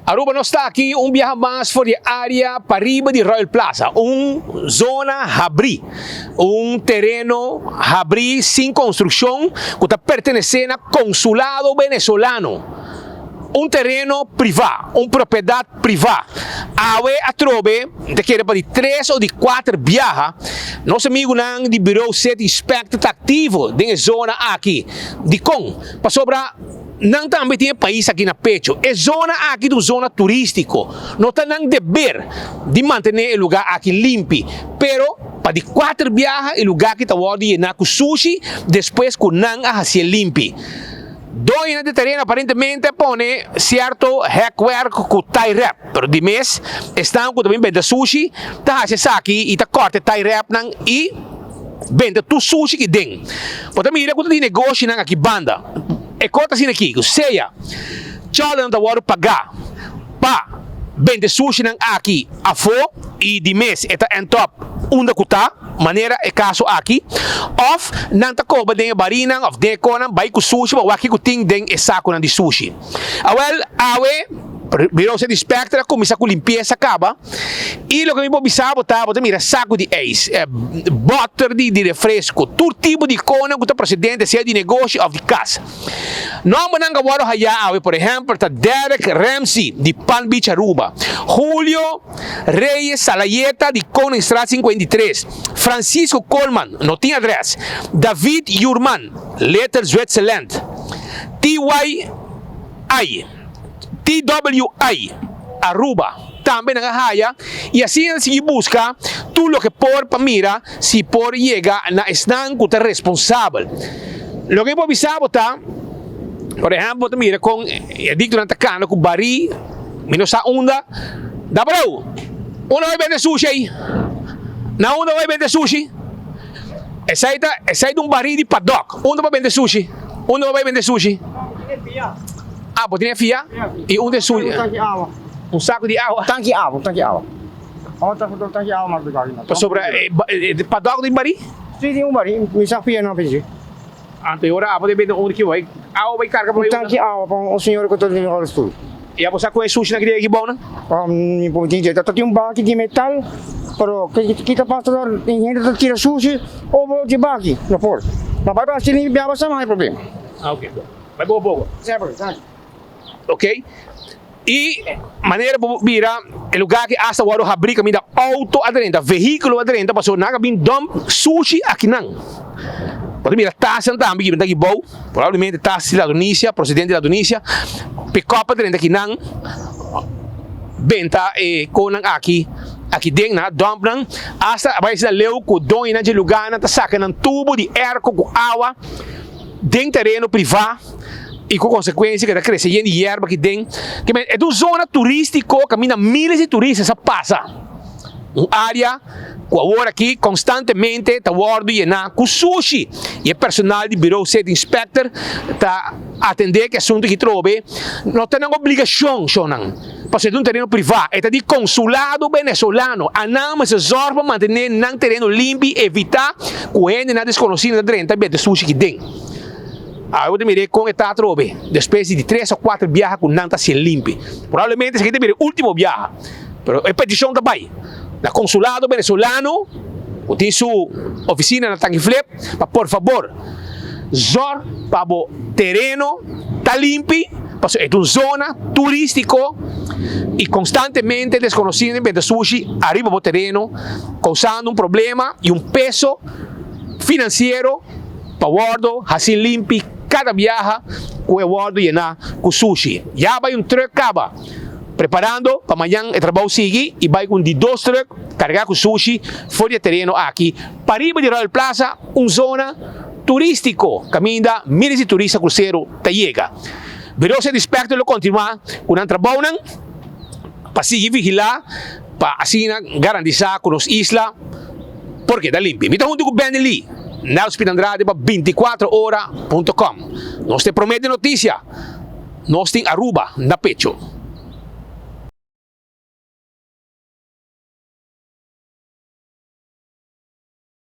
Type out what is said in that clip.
Aruba não está aqui viaje mais por a área para riba de Royal Plaza, zona abri, terreno abri sem construção que está pertencendo ao consulado venezuelano. Terreno privado, propriedade privada. A trove, de que de 3 ou de 4 viajes, nosso amigo de bureau set inspector ativo na zona aqui. De com, para sobra, não também tem país aqui na pecho. É zona aqui do zona turístico. Não tem dever de manter o lugar aqui limpo. Pero, para de 4 viajes, o lugar que está llenar com sushi, depois com não a ser limpo. Doina de terreno aparentemente pone cierto hardware com tie wrap, pero de mês estão com também vende sushi, tá hace saki e tá corte tie wrap nang e vende tu sushi que den. Pode mira quando tem negócio nang aqui banda. E conta assim aqui, que seja, tchau não tá waro pagar pa vende sushi nang aqui a fo e de mês eta en top unda kuta maneira é caso aqui of nang takoba den barinang of deko nang bai ku sushi ba waki ku ting den e saco nang di sushi awe Bureau set inspector começa com limpeza acaba e lo que me observa tá mira saco de ace butter de refresco todo tipo de cona que tá procedente seja de negócio ou de casa não mananga waro haya por exemplo tá Derek Ramsey de Palm Beach Aruba Julio Reyes Salayeta de Conan Strat 53 Francisco Coleman não tinha adresse David Jurman Letter Zwitserland TWI Aruba também na Haya e assim se busca tudo lo que por mira se por llega na están que é responsável lo que pode avisar tá por exemplo mira com adicto na tacana com bari menos a onda da bro uma vai vender sushi aí na onda vai vender sushi essa aí bari de paddock onda vai vender sushi onda vai vender sushi botinha fia e de sushi. Saco de água. Tanque água. Tanque água mais do que sobre paddock de bari? Sim, tem bari. Me safia não pedi. Agora a poder vender que vai. Água vai carga para tanque água para o senhor que eu tô dizendo agora tudo. E a você com sushi na grelha que bom, né? Me pode dizer, tá tem baque de metal, pero que tá passando tem gente que tira sushi ou de baque, não pode. Mas vai para se limpar bastante mais problema. Ok. Vai boa. Sempre, ok? E maneira vira o lugar que hasta o abrir caminho auto aderente, veículo aderente, passou naga bin dump sushi aqui não. Pode mirar taxa também que daqui bom, provavelmente taxa da Tunísia, procedente da Tunísia, pick-up aderente aqui não, venta e conan aqui dentro na dump não, hasta vai ser leu com doina de lugar na saca num tubo de ar com água dentro terreno privado. E com consequência que está crescendo de erva aqui dentro. É uma zona turística, caminha milhares de turistas, passa. Uma área que agora aqui constantemente está llenar com sushi. E o personal de bureau set inspector está atender que assunto que trove. Não tem obrigação, para ser um terreno privado. É de consulado venezuelano. A não se zorra para manter um terreno limpo e evitar que o gente não desconhecido dentro de sushi aqui dentro. Eu mirei com esta trove, depois de 3 ou 4 viajes com nanta se limpe. Provavelmente esse aqui é o último viaje. Mas é petição também. Da consulado venezuelano, tem sua oficina na Tanguiflep, mas por favor, zor para o terreno está limpo, é uma zona turística e constantemente desconhecido vende sushi arriba do terreno, causando problema e peso financeiro para o guardo, assim limpo cada viaje com o guardo llenar com sushi. Já vai truck acaba preparando para amanhã o trabalho seguir e vai com 2 truck carregar com sushi fora de terreno aqui para riba de Royal Plaza, zona turístico, caminha milhares de turistas cruzeiro te chega. Bureau set inspector lo continuar com um trabalho para seguir vigilar para assim garantizar com os islas porque está limpo. Me junto com Ben Lee. Nelson Andrade para 24horas.com. Nós te promete notícia. Nós tem Aruba na pecho.